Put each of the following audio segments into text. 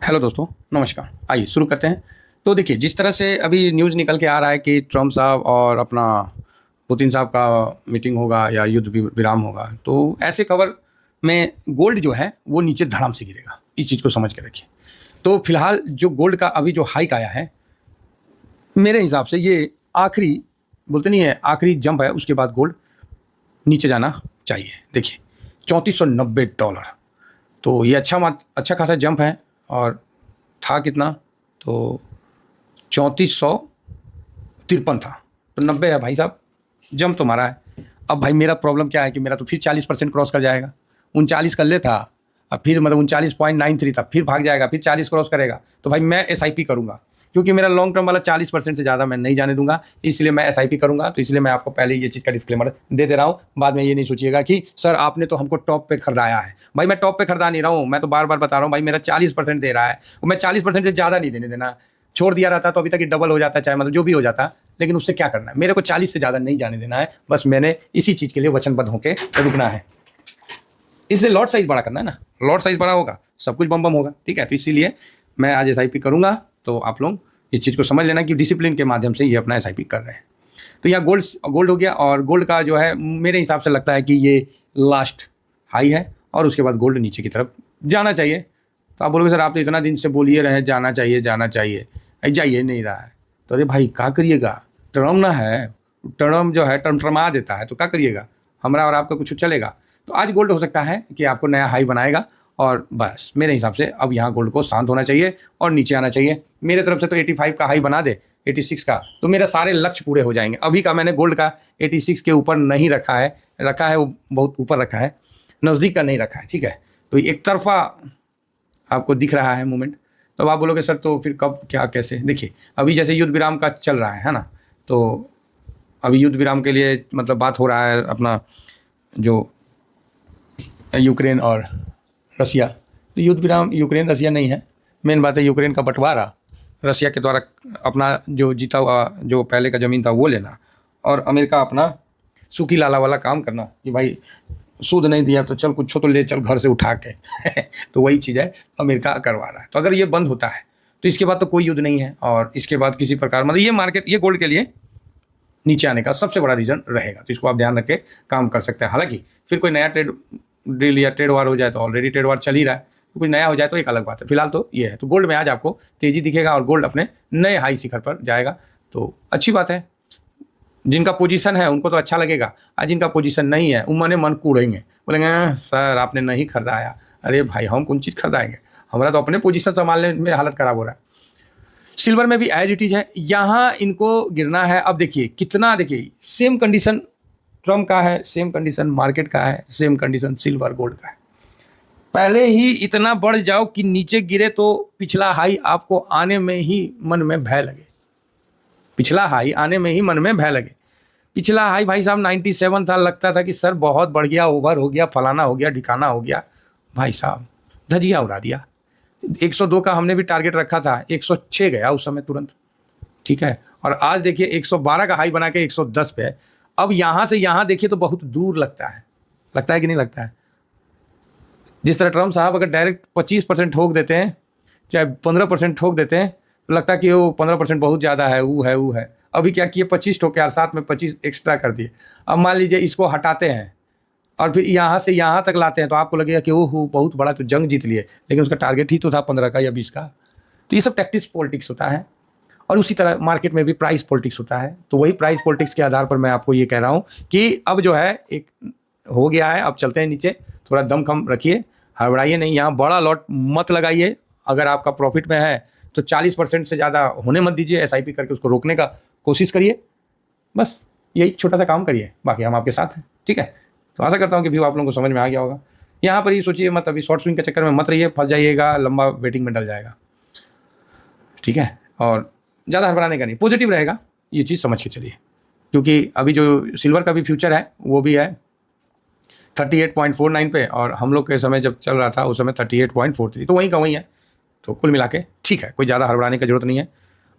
Hello दोस्तों, नमस्कार। आइए शुरू करते हैं। तो देखिए, जिस तरह से अभी न्यूज़ निकल के आ रहा है कि ट्रम्प साहब और अपना पुतिन साहब का मीटिंग होगा या युद्ध विराम होगा, तो ऐसे खबर में गोल्ड जो है वो नीचे धड़ाम से गिरेगा। इस चीज़ को समझ के रखिए। तो फिलहाल जो गोल्ड का अभी जो हाइक आया है, मेरे हिसाब से ये आखिरी, बोलते नहीं है, आखिरी जंप है। उसके बाद गोल्ड नीचे जाना चाहिए। देखिए, $3490, तो ये अच्छा खासा जंप है। और था कितना, तो 3453 था, तो 90 है भाई साहब, जंप तो मारा है। अब भाई मेरा प्रॉब्लम क्या है कि मेरा तो फिर 40% क्रॉस कर जाएगा। 39 कर ले था, अब फिर मतलब 39.93 था, फिर भाग जाएगा, फिर 40 क्रॉस करेगा। तो भाई मैं SIP करूँगा, क्योंकि मेरा लॉन्ग टर्म वाला 40% से ज़्यादा मैं नहीं जाने दूंगा, इसलिए मैं SIP करूँगा। तो इसलिए मैं आपको पहले ये चीज़ का डिस्क्लेमर दे दे रहा हूँ। बाद में ये नहीं सोचिएगा कि सर आपने तो हमको टॉप पे खरीदाया है। भाई मैं टॉप पे खरीदा नहीं रहा हूँ, मैं तो बार बार बता रहा हूँ भाई, मेरा 40% दे रहा है, मैं 40% से ज़्यादा नहीं देने देना। छोड़ दिया रहता तो अभी तक ये डबल हो जाता, चाहे मतलब जो भी हो जाता, लेकिन उससे क्या करना है, मेरे को 40 से ज़्यादा नहीं जाने देना है। बस मैंने इसी चीज़ के लिए वचनबद्ध होकर रुकना है। इसलिए लॉट साइज बड़ा करना है ना, लॉट साइज बड़ा होगा, सब कुछ बम बम होगा। ठीक है, तो इसीलिए मैं आज SIP करूँगा। तो आप लोग इस चीज़ को समझ लेना कि डिसिप्लिन के माध्यम से ये अपना SIP कर रहे हैं। तो यहाँ गोल्ड हो गया, और गोल्ड का जो है मेरे हिसाब से लगता है कि ये लास्ट हाई है, और उसके बाद गोल्ड नीचे की तरफ जाना चाहिए। तो आप बोलोगे सर आप तो इतना दिन से बोलिए रहे जाना चाहिए जाना चाहिए, जाइए नहीं रहा है। तो अरे भाई क्या करिएगा, टर्म ना है, टर्म जो है टर्मा देता है, तो क्या करिएगा, हमारा और आपका कुछ चलेगा। तो आज गोल्ड हो सकता है कि आपको नया हाई बनाएगा, और बस मेरे हिसाब से अब यहाँ गोल्ड को शांत होना चाहिए और नीचे आना चाहिए। मेरे तरफ से तो 85 का हाई बना दे, 86 का, तो मेरे सारे लक्ष्य पूरे हो जाएंगे। अभी का मैंने गोल्ड का 86 के ऊपर नहीं रखा है वो बहुत ऊपर रखा है, नज़दीक का नहीं रखा है। ठीक है, तो एक तरफा आपको दिख रहा है मूवमेंट। तो अब आप बोलोगे सर तो फिर कब क्या कैसे। देखिए, अभी जैसे युद्ध विराम का चल रहा है ना, तो अभी युद्ध विराम के लिए मतलब बात हो रहा है अपना जो यूक्रेन और रसिया। तो युद्ध विराम यूक्रेन रसिया नहीं है, मेन बात है यूक्रेन का बंटवारा, रसिया के द्वारा अपना जो जीता हुआ जो पहले का ज़मीन था वो लेना, और अमेरिका अपना सूखी लाला वाला काम करना कि भाई सूद नहीं दिया तो चल कुछ तो ले चल घर से उठा के तो वही चीज़ है अमेरिका करवा रहा है। तो अगर ये बंद होता है तो इसके बाद तो कोई युद्ध नहीं है, और इसके बाद किसी प्रकार मतलब ये मार्केट, ये गोल्ड के लिए नीचे आने का सबसे बड़ा रीज़न रहेगा। तो इसको आप ध्यान रख के काम कर सकते हैं। हालांकि फिर कोई नया ट्रेड डील या ट्रेड वार हो जाए, तो ऑलरेडी ट्रेड वार चल ही रहा है, तो कुछ नया हो जाए तो एक अलग बात है। फिलहाल तो ये है। तो गोल्ड में आज आपको तेज़ी दिखेगा और गोल्ड अपने नए हाई शिखर पर जाएगा, तो अच्छी बात है। जिनका पोजीशन है उनको तो अच्छा लगेगा, और जिनका पोजीशन नहीं है वो मने मन कूड़ेंगे, बोलेंगे सर आपने नहीं खरीदाया। अरे भाई हम कौन चीज़ खरीदाएंगे, हमारा तो अपने पोजीशन संभालने में हालत ख़राब हो रहा है। सिल्वर में भी एज इट इज़ है, यहाँ इनको गिरना है। अब देखिए कितना, देखिए सेम कंडीशन ट्रम्प का है, सेम कंडीशन मार्केट का है, सेम कंडीशन सिल्वर गोल्ड का है। पहले ही इतना बढ़ जाओ कि नीचे गिरे तो पिछला हाई आपको आने में ही मन में भय लगे, पिछला हाई आने में ही मन में भय लगे। पिछला हाई भाई साहब 97 था, लगता था कि सर बहुत बढ़ गया, ओवर हो गया, फलाना हो गया, ढिकाना हो गया। भाई साहब धजिया उड़ा दिया। 102 का हमने भी टारगेट रखा था, 106 गया उस समय तुरंत। ठीक है, और आज देखिए 112 का हाई बना के 110 पे है। अब यहाँ से यहाँ देखिए तो बहुत दूर लगता है कि नहीं लगता है। जिस तरह ट्रम्प साहब अगर डायरेक्ट 25% ठोक देते हैं, चाहे 15% ठोक देते हैं, तो लगता है कि वो 15% बहुत ज़्यादा है, वो है। अभी क्या किए, 25 ठोके और साथ में 25 एक्स्ट्रा कर दिए। अब मान लीजिए इसको हटाते हैं और फिर यहाँ से यहाँ तक लाते हैं, तो आपको लगेगा कि ओह बहुत बड़ा तो जंग जीत लिए, लेकिन उसका टारगेट ही तो था 15 का या 20 का। तो ये सब टैक्टिक्स पॉलिटिक्स होता है, और उसी तरह मार्केट में भी प्राइस पॉलिटिक्स होता है। तो वही प्राइस पॉलिटिक्स के आधार पर मैं आपको ये कह रहा हूँ कि अब जो है एक हो गया है, अब चलते हैं नीचे। थोड़ा दम कम रखिए, हड़बड़ाइए नहीं, यहाँ बड़ा लॉट मत लगाइए। अगर आपका प्रॉफिट में है तो 40% से ज़्यादा होने मत दीजिए, SIP करके उसको रोकने का कोशिश करिए। बस यही छोटा सा काम करिए, बाकी हम आपके साथ हैं। ठीक है, तो आशा करता हूँ कि व्यू आप लोगों को समझ में आ गया होगा। यहाँ पर ये सोचिए मत, अभी शॉर्ट स्विंग के चक्कर में मत रहिए, फंस जाइएगा, लंबा वेटिंग में डल जाएगा। ठीक है, और ज़्यादा हड़बड़ाने का नहीं, पॉजिटिव रहेगा, ये चीज़ समझ के चलिए। क्योंकि अभी जो सिल्वर का भी फ्यूचर है वो भी है 38.49 पे, और हम लोग के समय जब चल रहा था उस समय 38.43, तो वहीं का वहीं है। तो कुल मिला के ठीक है, कोई ज़्यादा हड़बड़ाने की जरूरत नहीं है।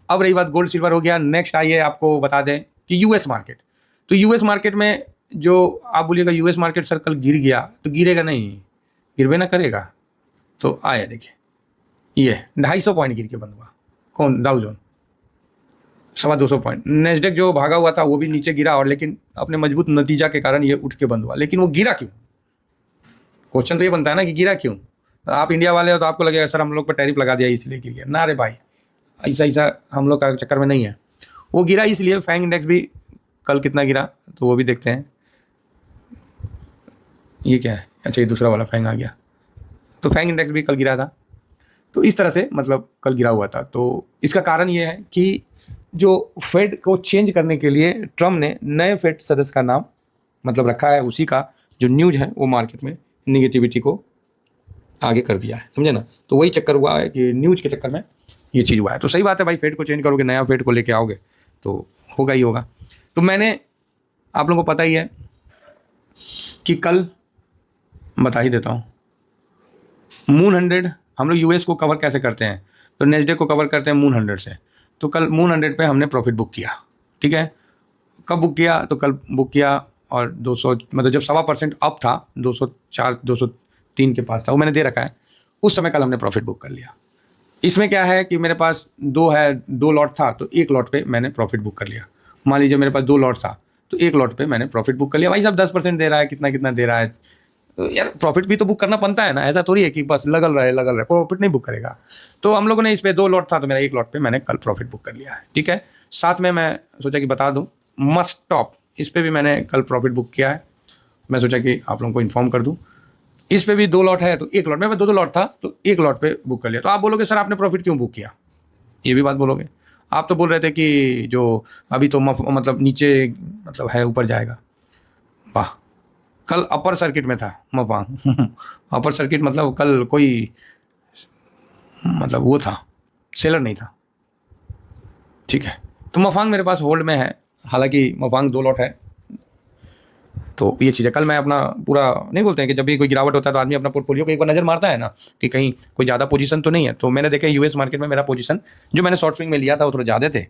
अब रही बात गोल्ड सिल्वर हो गया, नेक्स्ट आइए आपको बता दें कि US मार्केट। तो US मार्केट में जो आप बोलिएगा US मार्केट सर कल गिर गया, तो गिरेगा नहीं, गिरवे ना करेगा। तो आए देखिए ये 250 पॉइंट गिर के बंद हुआ। कौन? डाउ जोन 250 पॉइंट। नेस्डेक जो भागा हुआ था वो भी नीचे गिरा, और लेकिन अपने मजबूत नतीजा के कारण ये उठ के बंद हुआ। लेकिन वो गिरा क्यों? क्वेश्चन तो ये बनता है ना कि गिरा क्यों। आप इंडिया वाले हो तो आपको लगेगा सर हम लोग पर टैरिफ लगा दिया इसलिए गिर गया। ना रे भाई, ऐसा हम लोग का चक्कर में नहीं है। वो गिरा इसलिए, फैंग इंडेक्स भी कल कितना गिरा तो वो भी देखते हैं। ये क्या है? अच्छा, ये दूसरा वाला फैंग आ गया। तो फैंग इंडेक्स भी कल गिरा था। तो इस तरह से मतलब कल गिरा हुआ था। तो इसका कारण ये है कि जो फेड को चेंज करने के लिए ट्रम्प ने नए फेड सदस्य का नाम मतलब रखा है, उसी का जो न्यूज़ है वो मार्केट में निगेटिविटी को आगे कर दिया है, समझे ना। तो वही चक्कर हुआ है कि न्यूज़ के चक्कर में ये चीज़ हुआ है। तो सही बात है भाई, फेड को चेंज करोगे, नया फेड को लेके आओगे तो होगा ही होगा। तो मैंने आप लोगों को पता ही है कि कल बता ही देता हूँ, मून 100 हम लोग यूएस को कवर कैसे करते हैं, तो नेस्डेक को कवर करते हैं मून 100 से। तो कल मून 100 पे हमने प्रॉफिट बुक किया, ठीक है। कब बुक किया? तो कल बुक किया, और 200 मतलब जब 1.25% अप था, 204 203 के पास था, वो मैंने दे रखा है, उस समय कल हमने प्रॉफिट बुक कर लिया। इसमें क्या है कि मेरे पास दो लॉट था, तो एक लॉट पे मैंने प्रॉफिट बुक कर लिया। मान लीजिए मेरे पास 2 लॉट था, तो एक लॉट पे मैंने प्रॉफिट बुक कर लिया। भाई साहब 10% दे रहा है, कितना कितना दे रहा है, तो यार प्रॉफिट भी तो बुक करना बनता है ना। ऐसा थोड़ी है कि बस लगल रहे प्रॉफिट नहीं बुक करेगा। तो हम लोगों ने इस पे 2 लॉट था, तो मेरा एक लॉट पे मैंने कल प्रॉफिट बुक कर लिया है, ठीक है। साथ में मैं सोचा कि बता दूं मस्ट टॉप, इस पे भी मैंने कल प्रॉफिट बुक किया है। मैं सोचा कि आप लोगों को इन्फॉर्म कर दूं। इस पे भी 2 लॉट है, तो एक लॉट में 2 लॉट था, तो एक लॉट पे बुक कर लिया। तो आप बोलोगे सर आपने प्रॉफिट क्यों बुक किया, ये भी बात बोलोगे। आप तो बोल रहे थे कि जो अभी तो मतलब नीचे मतलब है, ऊपर जाएगा। वाह, कल अपर सर्किट में था मफांग अपर सर्किट मतलब कल कोई मतलब वो था, सेलर नहीं था, ठीक है। तो मफांग मेरे पास होल्ड में है, हालांकि मफांग 2 लॉट है। तो ये चीज़ है, कल मैं अपना पूरा नहीं बोलते हैं कि जब भी कोई गिरावट होता है तो आदमी अपना पोर्टफोलियो को एक बार नज़र मारता है ना कि कहीं कोई ज़्यादा पोजीशन तो नहीं है। तो मैंने देखा यूएस मार्केट में मेरा पोजीशन जो मैंने शॉर्ट स्विंग में लिया था वो थोड़ा ज़्यादा थे,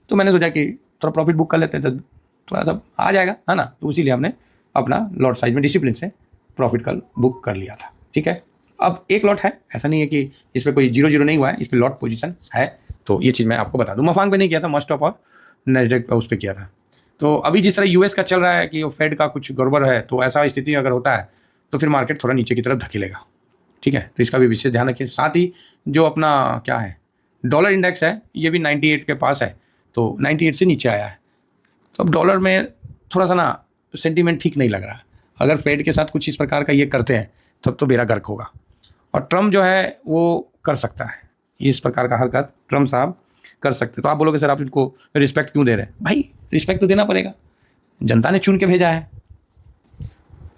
तो मैंने सोचा कि थोड़ा प्रॉफिट बुक कर लेते हैं तो थोड़ा सा आ जाएगा, है ना। तो इसीलिए हमने अपना लॉट साइज में डिसिप्लिन से प्रॉफिट कल बुक कर लिया था, ठीक है। अब एक लॉट है, ऐसा नहीं है कि इस पर कोई 0-0 नहीं हुआ है, इस पर लॉट पोजीशन है। तो ये चीज़ मैं आपको बता दूँ। मफांग पे नहीं किया था, मस्ट ऑफ और नेस्डेक उस पर किया था। तो अभी जिस तरह यूएस का चल रहा है कि वो फेड का कुछ गड़बड़ है, तो ऐसा स्थिति अगर होता है तो फिर मार्केट थोड़ा नीचे की तरफ धकेलेगा, ठीक है। तो इसका भी विशेष ध्यान रखिए। साथ ही जो अपना क्या है डॉलर इंडेक्स है, ये भी 98 के पास है, तो 98 से नीचे आया है। तो अब डॉलर में थोड़ा सा ना सेंटीमेंट ठीक नहीं लग रहा है। अगर फेड के साथ कुछ इस प्रकार का ये करते हैं तब तो बेड़ा गर्क होगा। और ट्रम्प जो है वो कर सकता है इस प्रकार का हरकत, ट्रम्प साहब कर सकते। तो आप बोलोगे सर आप इनको रिस्पेक्ट क्यों दे रहे हैं? भाई रिस्पेक्ट तो देना पड़ेगा, जनता ने चुन के भेजा है।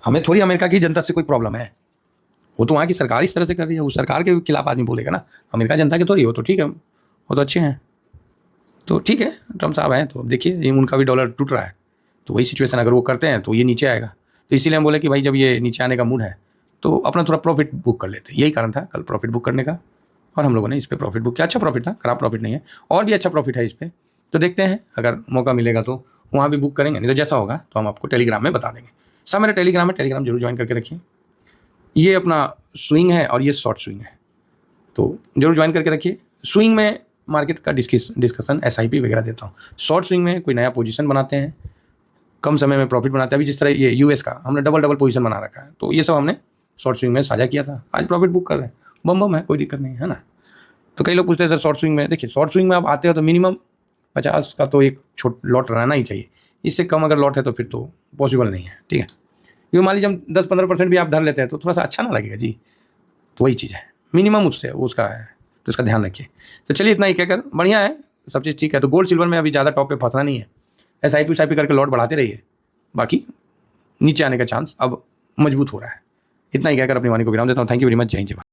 हमें थोड़ी अमेरिका की जनता से कोई प्रॉब्लम है, वो तो वहाँ की सरकार इस तरह से कर रही है, उस सरकार के खिलाफ आदमी बोलेगा ना। अमेरिका जनता के थोड़ी हो, तो ठीक है, वो तो अच्छे हैं, तो ठीक है ट्रम्प साहब हैं। तो देखिए उनका भी डॉलर टूट रहा है, तो वही सिचुएशन अगर वो करते हैं तो ये नीचे आएगा। तो इसीलिए हम बोले कि भाई जब ये नीचे आने का मूड है तो अपना थोड़ा प्रॉफिट बुक कर लेते। यही कारण था कल प्रॉफिट बुक करने का, और हम लोगों ने इस पर प्रॉफिट बुक किया। अच्छा प्रॉफिट था, खराब प्रॉफिट नहीं है, और भी अच्छा प्रॉफिट है इस पर। तो देखते हैं अगर मौका मिलेगा तो वहाँ भी बुक करेंगे, नहीं तो जैसा होगा तो हम आपको टेलीग्राम में बता देंगे। सब मेरा टेलीग्राम है, टेलीग्राम जरूर ज्वाइन करके रखिए। ये अपना स्विंग है और ये शॉर्ट स्विंग है, तो जरूर ज्वाइन करके रखिए। स्विंग में मार्केट का डिस्कशन SIP वगैरह देता हूँ। शॉर्ट स्विंग में कोई नया पोजीशन बनाते हैं, कम समय में प्रॉफिट बनाते हैं। अभी जिस तरह ये यूएस का हमने डबल पोजीशन बना रखा है, तो ये सब हमने शॉर्ट स्विंग में साझा किया था। आज प्रॉफिट बुक कर रहे हैं, बम है, कोई दिक्कत नहीं है ना। तो कई लोग पूछते हैं सर शॉर्ट स्विंग में, देखिए शॉर्ट स्विंग में आप आते हो तो मिनिमम 50 का तो एक लॉट रहना ही चाहिए। इससे कम अगर लॉट है तो फिर तो पॉसिबल नहीं है, ठीक है। क्योंकि मान लीजिए हम 10-15% भी आप धर लेते हैं तो थोड़ा सा अच्छा ना लगेगा जी। तो वही चीज़ है, मिनिमम उससे उसका है, तो इसका ध्यान रखिए। तो चलिए इतना ही कहकर, बढ़िया है, सब चीज़ ठीक है। तो गोल्ड सिल्वर में अभी ज़्यादा टॉप पे फंसना नहीं है, SIP करके लॉट बढ़ाते रहिए, बाकी नीचे आने का चांस अब मजबूत हो रहा है। इतना ही कहकर अपनी वाणी को विराम देता हूँ। थैंक यू वेरी मच, जय हिंद।